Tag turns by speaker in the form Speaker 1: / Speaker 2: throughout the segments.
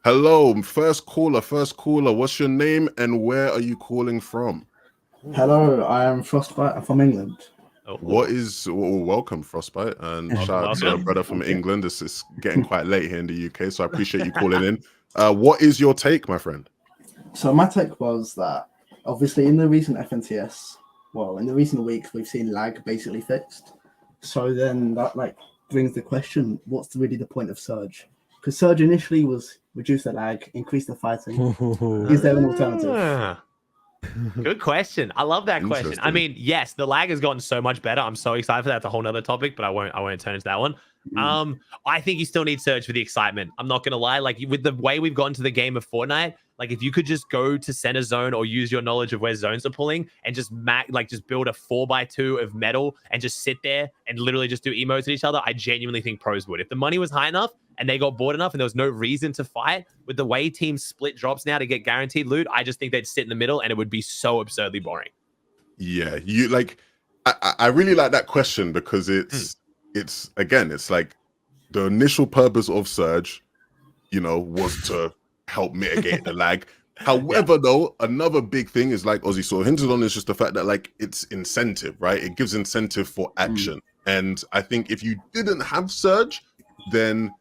Speaker 1: Hello, first caller. What's your name and where are you calling from?
Speaker 2: Hello, I am Frostbite. I'm from England.
Speaker 1: Welcome, Frostbite, and
Speaker 3: Welcome,
Speaker 1: shout out to a
Speaker 3: welcome.
Speaker 1: brother from England. It's getting quite late here in the UK, so I appreciate you calling in. What is your take, my friend?
Speaker 2: So my take was that obviously in the recent FNTS, well, in the recent weeks, we've seen lag basically fixed. So then that brings the question: what's really the point of Surge? Because Surge initially was reduce the lag, increase the fighting. Is there an alternative?
Speaker 3: Good question. I love that question. I
Speaker 1: Interesting.
Speaker 3: mean, yes, the lag has gotten so much better. I'm so excited for that. It's a whole nother topic, but I won't turn into that one. I think you still need Surge for the excitement. I'm not gonna lie. Like with the way we've gotten to the game of Fortnite, like if you could just go to center zone or use your knowledge of where zones are pulling and just just build a 4x2 of metal and just sit there and literally just do emotes at each other, I genuinely think pros would. If the money was high enough and they got bored enough and there was no reason to fight, with the way teams split drops now to get guaranteed loot, I just think they'd sit in the middle and it would be so absurdly boring.
Speaker 1: Yeah, you like. I really like that question because it's like the initial purpose of Surge, was to help mitigate the lag. However, though, another big thing is like Ozzy sort of hinted on is just the fact that like it's incentive, right? It gives incentive for action. And I think if you didn't have Surge, then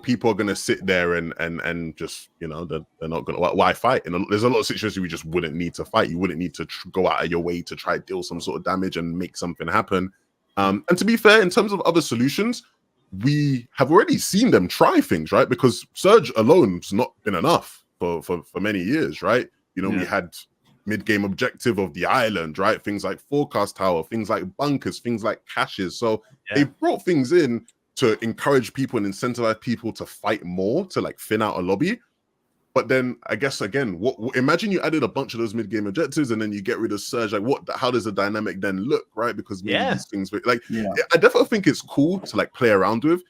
Speaker 1: people are gonna sit there and just they're not gonna why fight. And there's a lot of situations we just wouldn't need to fight. You wouldn't need to go out of your way to try deal some sort of damage and make something happen. And to be fair, in terms of other solutions, we have already seen them try things, right? Because Surge alone's not been enough for many years, right? We had mid-game objective of the island, right? Things like forecast tower, things like bunkers, things like caches. So they brought things in to encourage people and incentivize people to fight more, to like thin out a lobby. But then I guess again, imagine you added a bunch of those mid-game objectives and then you get rid of Surge. Like how does the dynamic then look, right? Because these things I definitely think it's cool to like play around with.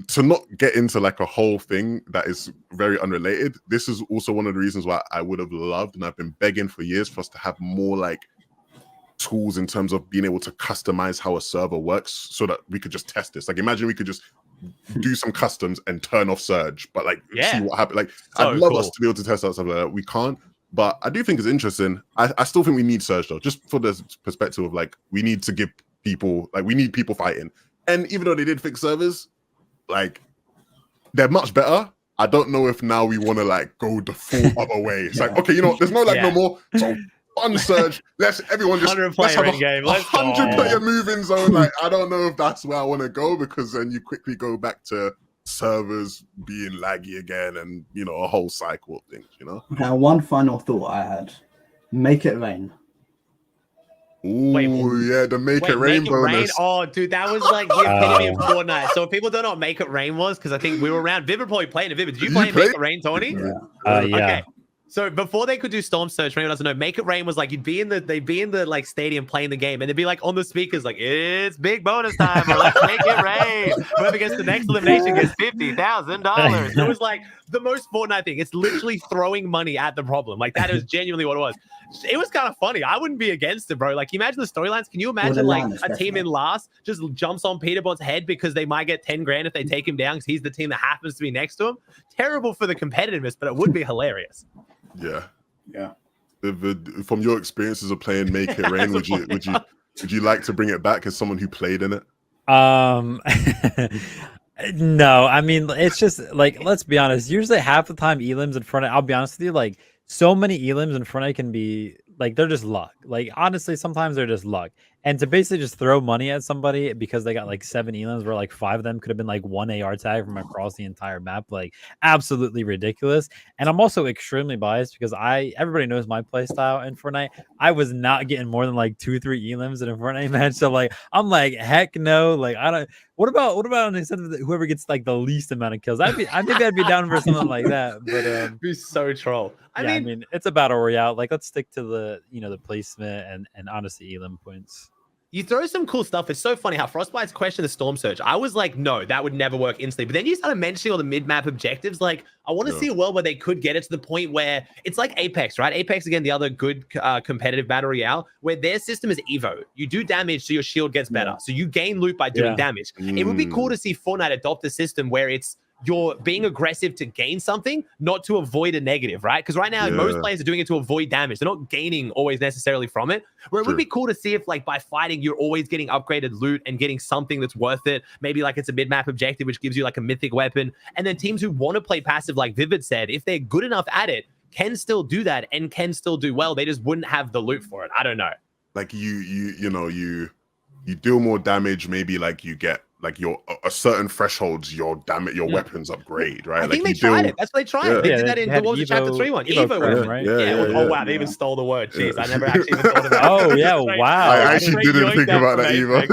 Speaker 1: To not get into like a whole thing that is very unrelated. This is also one of the reasons why I would have loved, and I've been begging for years for us to have more like tools in terms of being able to customize how a server works so that we could just test this. Like imagine we could just do some customs and turn off Surge, but like see what happens. Like I'd love us to be able to test out something like that. We can't, but I do think it's interesting. I still think we need Surge though, just for the perspective of like we need to give people we need people fighting. And even though they did fix servers, like they're much better. I don't know if now we want to like go the full other way. It's like, okay, there's no no more. So fun Surge. Everyone just
Speaker 3: 100 player in game. Let's
Speaker 1: 100 player moving zone. Like I don't know if that's where I want to go, because then you quickly go back to servers being laggy again and a whole cycle of things,
Speaker 2: Now one final thought I had. Make it rain.
Speaker 1: Ooh, the make it rain bonus.
Speaker 3: Oh, dude, that was like the epitome of Fortnite. So if people don't know what Make It Rain was, because I think we were around. Vivid probably played it. Vivid, did you play Make It Rain, Tony?
Speaker 2: Yeah.
Speaker 3: Okay. So before they could do Storm Surge, for anyone who doesn't know, Make It Rain was like they'd be in the like stadium playing the game, and they'd be like on the speakers like, it's big bonus time, or let's make it rain. Whoever gets the next elimination gets $50,000. It was like the most Fortnite thing. It's literally throwing money at the problem. Like that is genuinely what it was. It was kind of funny. I wouldn't be against it, bro. Like imagine the storylines. Can you imagine like a team in last just jumps on Peterbot's head because they might get 10 grand if they take him down because he's the team that happens to be next to him? Terrible for the competitiveness, but it would be hilarious.
Speaker 1: Yeah. From your experiences of playing Make It Rain, would you like to bring it back as someone who played in it?
Speaker 4: No, I mean it's just like, let's be honest. Usually half the time elims in front of, I'll be honest with you, like so many elims in front of can be like they're just luck. Like honestly, sometimes they're just luck. And to basically just throw money at somebody because they got like 7 elims where like 5 of them could have been like 1 AR tag from across the entire map, like absolutely ridiculous. And I'm also extremely biased because everybody knows my play style in Fortnite. I was not getting more than like 2-3 elims in a Fortnite match. So like I'm like, heck no. Like I don't. What about an incentive that whoever gets like the least amount of kills? Maybe I'd be down for something like that. But
Speaker 3: be so troll.
Speaker 4: I mean it's a battle royale. Like let's stick to the the placement and honestly elim points.
Speaker 3: You throw some cool stuff. It's so funny how Frostbite's question the Storm Surge. I was like, no, that would never work instantly. But then you started mentioning all the mid-map objectives. Like, I want to see a world where they could get it to the point where it's like Apex, right? Apex, again, the other good competitive battle royale, where their system is Evo. You do damage, so your shield gets better. So you gain loot by doing damage. It would be cool to see Fortnite adopt a system where it's you're being aggressive to gain something, not to avoid a negative, right? Because right now, most players are doing it to avoid damage. They're not gaining always necessarily from it. Where it would be cool to see if, like, by fighting, you're always getting upgraded loot and getting something that's worth it. Maybe like it's a mid-map objective, which gives you like a mythic weapon. And then teams who want to play passive, like Vivid said, if they're good enough at it, can still do that and can still do well. They just wouldn't have the loot for it. I don't know.
Speaker 1: Like you deal more damage. Maybe like you get like a certain thresholds, your weapons upgrade, right?
Speaker 3: I think
Speaker 1: like
Speaker 3: they tried it. That's what they tried. They did that in what was it, chapter 3 one? Evo,
Speaker 4: right?
Speaker 3: Oh wow, they even stole the word. Jeez, I never actually even thought about it.
Speaker 4: Oh yeah, wow.
Speaker 1: I actually didn't think about that either.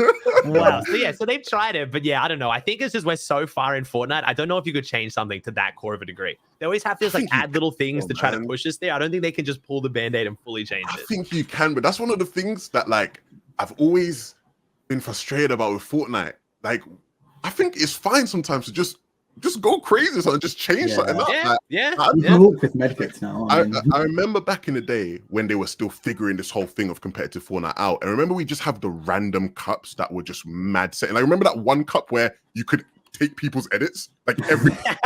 Speaker 3: Wow. So they've tried it, but yeah, I don't know. I think it's just we're so far in Fortnite. I don't know if you could change something to that core of a degree. They always have to just like add little things to try to push us there. I don't think they can just pull the band-aid and fully change it.
Speaker 1: I think you can, but that's one of the things that like I've always been frustrated about with Fortnite. Like, I think it's fine sometimes to just go crazy and just change something up.
Speaker 2: Work with medkits now.
Speaker 1: I remember back in the day when they were still figuring this whole thing of competitive Fortnite out. And remember, we just have the random cups that were just mad set. And I remember that one cup where you could take people's edits, like every like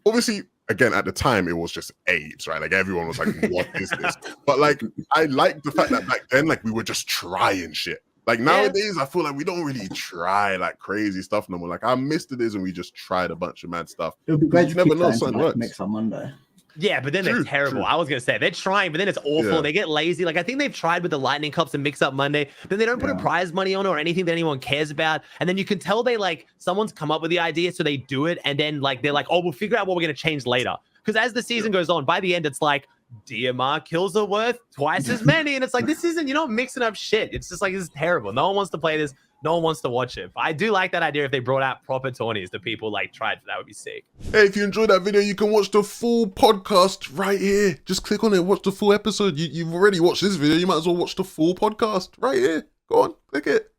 Speaker 1: obviously. Again, at the time, it was just AIDS, right? Like everyone was like, "What is this?" But like, I like the fact that back then, like, we were just trying shit. Like nowadays, I feel like we don't really try like crazy stuff no more. Like I missed the days when we just tried a bunch of mad stuff.
Speaker 2: It would be great
Speaker 1: you
Speaker 2: to
Speaker 1: never know something works.
Speaker 2: mix on Monday.
Speaker 3: Yeah, but then they're terrible. I was gonna say they're trying, but then it's awful. They get lazy. Like I think they've tried with the lightning cups and mix up Monday. Then they don't put a prize money on it or anything that anyone cares about. And then you can tell they like someone's come up with the idea, so they do it, and then like they're like, oh, we'll figure out what we're gonna change later. Because as the season goes on, by the end, it's like DMR kills are worth twice as many, and it's like this isn't. You're not mixing up shit. It's just like this is terrible. No one wants to play this. No one wants to watch it. But I do like that idea if they brought out proper tourneys that people like tried for. That would be sick.
Speaker 1: Hey, if you enjoyed that video, you can watch the full podcast right here. Just click on it, watch the full episode. You've already watched this video. You might as well watch the full podcast right here. Go on, click it.